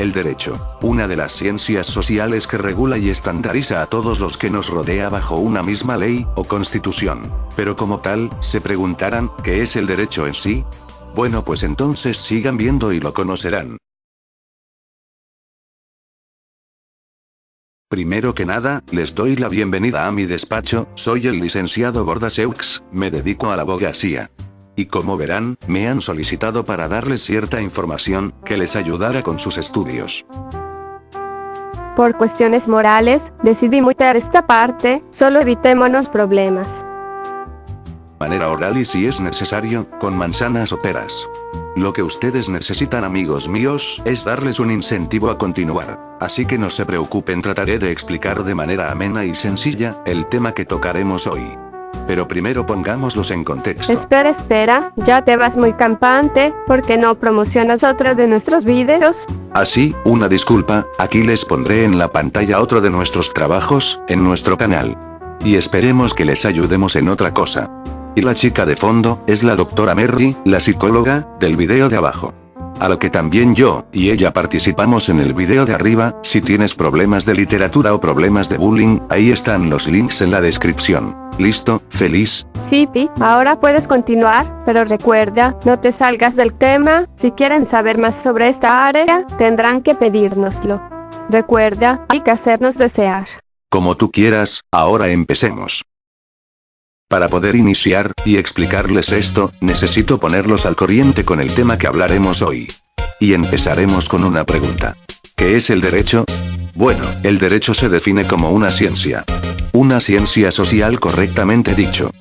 El derecho, una de las ciencias sociales que regula y estandariza a todos los que nos rodea bajo una misma ley, o constitución. Pero como tal, se preguntarán, ¿qué es el derecho en sí? Bueno, pues entonces sigan viendo y lo conocerán. Primero que nada, les doy la bienvenida a mi despacho, soy el licenciado Bordaseux, me dedico a la abogacía. Y como verán, me han solicitado para darles cierta información, que les ayudara con sus estudios. Por cuestiones morales, decidí mutear esta parte, solo evitémonos problemas. Manera oral y si es necesario, con manzanas o peras. Lo que ustedes necesitan, amigos míos, es darles un incentivo a continuar. Así que no se preocupen, trataré de explicar de manera amena y sencilla, el tema que tocaremos hoy. Pero primero pongámoslos en contexto. Espera, ya te vas muy campante, ¿por qué no promocionas otro de nuestros videos? Así, una disculpa, aquí les pondré en la pantalla otro de nuestros trabajos, en nuestro canal. Y esperemos que les ayudemos en otra cosa. Y la chica de fondo, es la doctora Merry, la psicóloga, del video de abajo. A lo que también yo, y ella participamos en el video de arriba, si tienes problemas de literatura o problemas de bullying, ahí están los links en la descripción. ¿Listo? ¿Feliz? Sí, Pi, ahora puedes continuar, pero recuerda, no te salgas del tema, si quieren saber más sobre esta área, tendrán que pedírnoslo. Recuerda, hay que hacernos desear. Como tú quieras, ahora empecemos. Para poder iniciar, y explicarles esto, necesito ponerlos al corriente con el tema que hablaremos hoy. Y empezaremos con una pregunta. ¿Qué es el derecho? Bueno, el derecho se define como una ciencia. Una ciencia social correctamente dicho.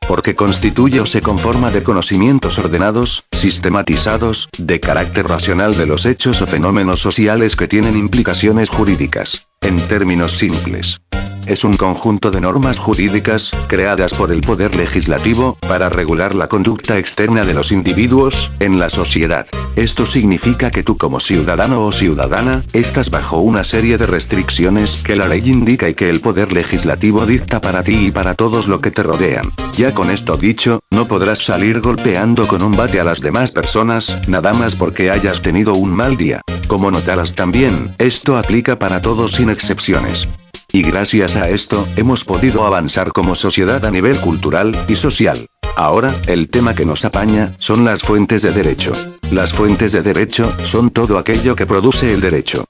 Porque constituye o se conforma de conocimientos ordenados, sistematizados, de carácter racional de los hechos o fenómenos sociales que tienen implicaciones jurídicas. En términos simples. Es un conjunto de normas jurídicas, creadas por el poder legislativo, para regular la conducta externa de los individuos, en la sociedad. Esto significa que tú como ciudadano o ciudadana, estás bajo una serie de restricciones que la ley indica y que el poder legislativo dicta para ti y para todos los que te rodean. Ya con esto dicho, no podrás salir golpeando con un bate a las demás personas, nada más porque hayas tenido un mal día. Como notarás también, esto aplica para todos sin excepciones. Y gracias a esto, hemos podido avanzar como sociedad a nivel cultural y social. Ahora, el tema que nos apaña, son las fuentes de derecho. Las fuentes de derecho, son todo aquello que produce el derecho.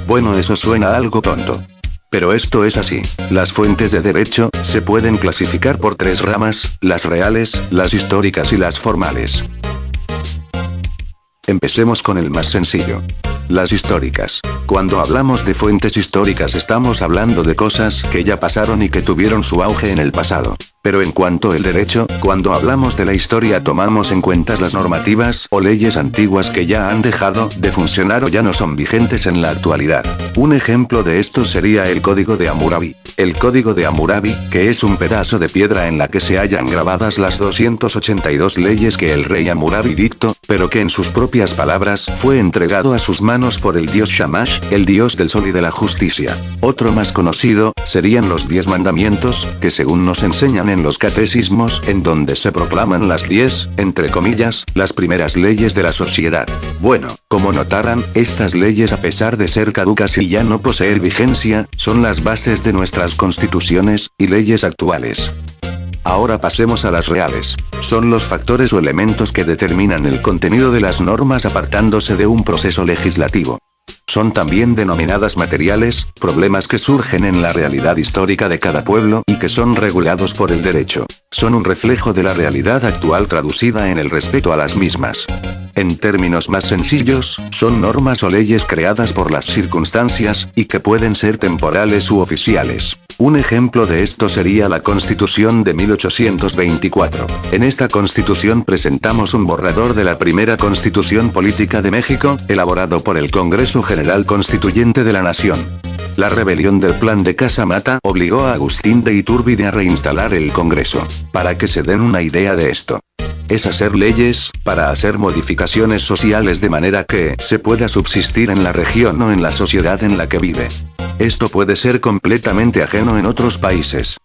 Bueno, eso suena algo tonto. Pero esto es así. Las fuentes de derecho, se pueden clasificar por tres ramas, las reales, las históricas y las formales. Empecemos con el más sencillo. Las históricas. Cuando hablamos de fuentes históricas estamos hablando de cosas que ya pasaron y que tuvieron su auge en el pasado. Pero en cuanto al derecho, cuando hablamos de la historia tomamos en cuenta las normativas o leyes antiguas que ya han dejado de funcionar o ya no son vigentes en la actualidad. Un ejemplo de esto sería el Código de Hammurabi. El Código de Hammurabi, que es un pedazo de piedra en la que se hallan grabadas las 282 leyes que el rey Hammurabi dictó, pero que en sus propias palabras fue entregado a sus manos por el dios Shamash, el dios del sol y de la justicia. Otro más conocido, serían los 10 mandamientos, que según nos enseñan en los catecismos, en donde se proclaman las 10, entre comillas, las primeras leyes de la sociedad. Bueno, como notarán, estas leyes a pesar de ser caducas y ya no poseer vigencia, son las bases de nuestras constituciones y leyes actuales. Ahora pasemos a las reales. Son los factores o elementos que determinan el contenido de las normas apartándose de un proceso legislativo. Son también denominadas materiales, problemas que surgen en la realidad histórica de cada pueblo y que son regulados por el derecho. Son un reflejo de la realidad actual traducida en el respeto a las mismas. En términos más sencillos, son normas o leyes creadas por las circunstancias, y que pueden ser temporales u oficiales. Un ejemplo de esto sería la Constitución de 1824. En esta Constitución presentamos un borrador de la primera Constitución Política de México, elaborado por el Congreso General Constituyente de la Nación. La rebelión del Plan de Casamata obligó a Agustín de Iturbide a reinstalar el Congreso. Para que se den una idea de esto. Es hacer leyes, para hacer modificaciones sociales de manera que se pueda subsistir en la región o en la sociedad en la que vive. Esto puede ser completamente ajeno en otros países.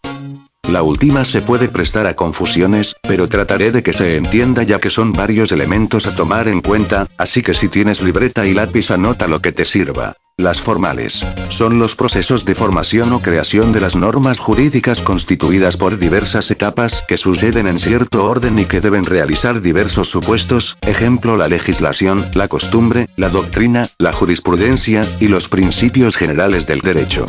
La última se puede prestar a confusiones, pero trataré de que se entienda ya que son varios elementos a tomar en cuenta, así que si tienes libreta y lápiz anota lo que te sirva. Las formales son los procesos de formación o creación de las normas jurídicas constituidas por diversas etapas que suceden en cierto orden y que deben realizar diversos supuestos, ejemplo la legislación, la costumbre, la doctrina, la jurisprudencia, y los principios generales del derecho.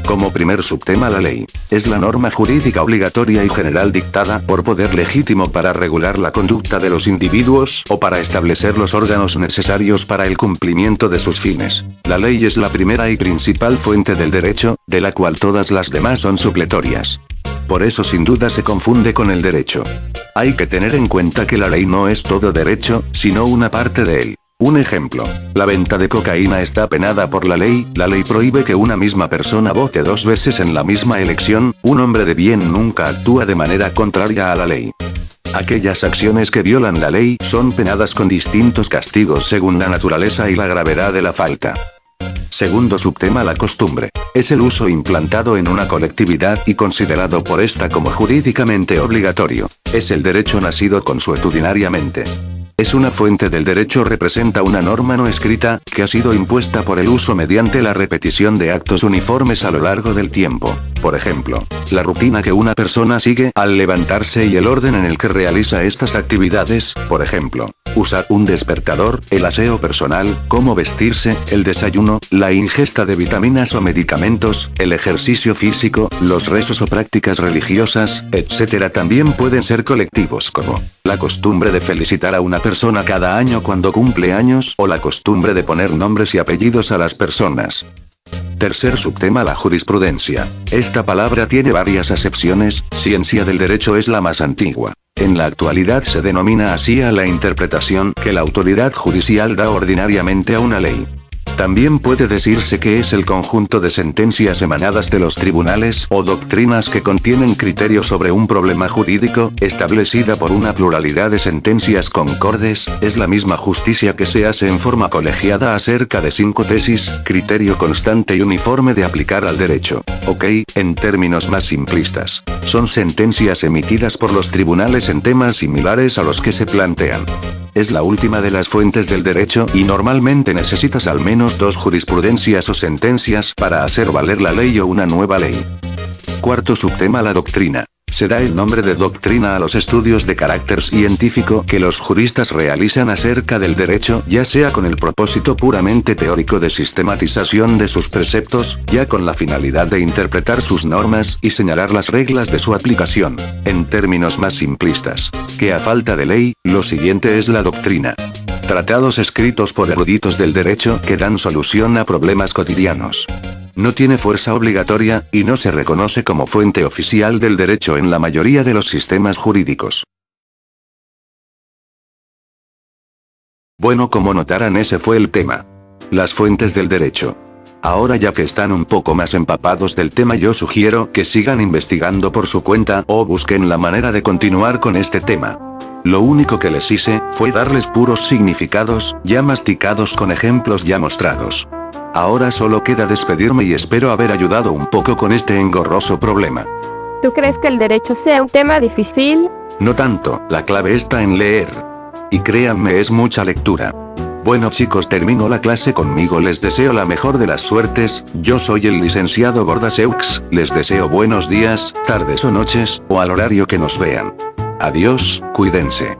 Como primer subtema la ley. Es la norma jurídica obligatoria y general dictada por poder legítimo para regular la conducta de los individuos o para establecer los órganos necesarios para el cumplimiento de sus fines. La ley es la primera y principal fuente del derecho, de la cual todas las demás son supletorias. Por eso sin duda se confunde con el derecho. Hay que tener en cuenta que la ley no es todo derecho, sino una parte de él. Un ejemplo, la venta de cocaína está penada por la ley prohíbe que una misma persona vote 2 veces en la misma elección, un hombre de bien nunca actúa de manera contraria a la ley. Aquellas acciones que violan la ley son penadas con distintos castigos según la naturaleza y la gravedad de la falta. Segundo subtema la costumbre. Es el uso implantado en una colectividad y considerado por esta como jurídicamente obligatorio. Es el derecho nacido consuetudinariamente. Es una fuente del derecho, representa una norma no escrita, que ha sido impuesta por el uso mediante la repetición de actos uniformes a lo largo del tiempo. Por ejemplo, la rutina que una persona sigue al levantarse y el orden en el que realiza estas actividades, por ejemplo, usar un despertador, el aseo personal, cómo vestirse, el desayuno, la ingesta de vitaminas o medicamentos, el ejercicio físico, los rezos o prácticas religiosas, etc. También pueden ser colectivos como la costumbre de felicitar a una persona cada año cuando cumple años o la costumbre de poner nombres y apellidos a las personas. Tercer subtema la jurisprudencia. Esta palabra tiene varias acepciones, ciencia del derecho es la más antigua. En la actualidad se denomina así a la interpretación que la autoridad judicial da ordinariamente a una ley. También puede decirse que es el conjunto de sentencias emanadas de los tribunales o doctrinas que contienen criterios sobre un problema jurídico, establecida por una pluralidad de sentencias concordes, es la misma justicia que se hace en forma colegiada acerca de 5 tesis, criterio constante y uniforme de aplicar al derecho. Ok, en términos más simplistas, son sentencias emitidas por los tribunales en temas similares a los que se plantean. Es la última de las fuentes del derecho y normalmente necesitas al menos 2 jurisprudencias o sentencias para hacer valer la ley o una nueva ley. Cuarto subtema la doctrina. Se da el nombre de doctrina a los estudios de carácter científico que los juristas realizan acerca del derecho, ya sea con el propósito puramente teórico de sistematización de sus preceptos, ya con la finalidad de interpretar sus normas y señalar las reglas de su aplicación. En términos más simplistas, que a falta de ley, lo siguiente es la doctrina. Tratados escritos por eruditos del derecho que dan solución a problemas cotidianos. No tiene fuerza obligatoria, y no se reconoce como fuente oficial del derecho en la mayoría de los sistemas jurídicos. Bueno, como notarán, ese fue el tema. Las fuentes del derecho. Ahora ya que están un poco más empapados del tema, yo sugiero que sigan investigando por su cuenta o busquen la manera de continuar con este tema. Lo único que les hice fue darles puros significados, ya masticados con ejemplos ya mostrados. Ahora solo queda despedirme y espero haber ayudado un poco con este engorroso problema. ¿Tú crees que el derecho sea un tema difícil? No tanto, la clave está en leer. Y créanme, es mucha lectura. Bueno chicos, termino la clase conmigo, les deseo la mejor de las suertes, yo soy el licenciado Bordaseux, les deseo buenos días, tardes o noches, o al horario que nos vean. Adiós, cuídense.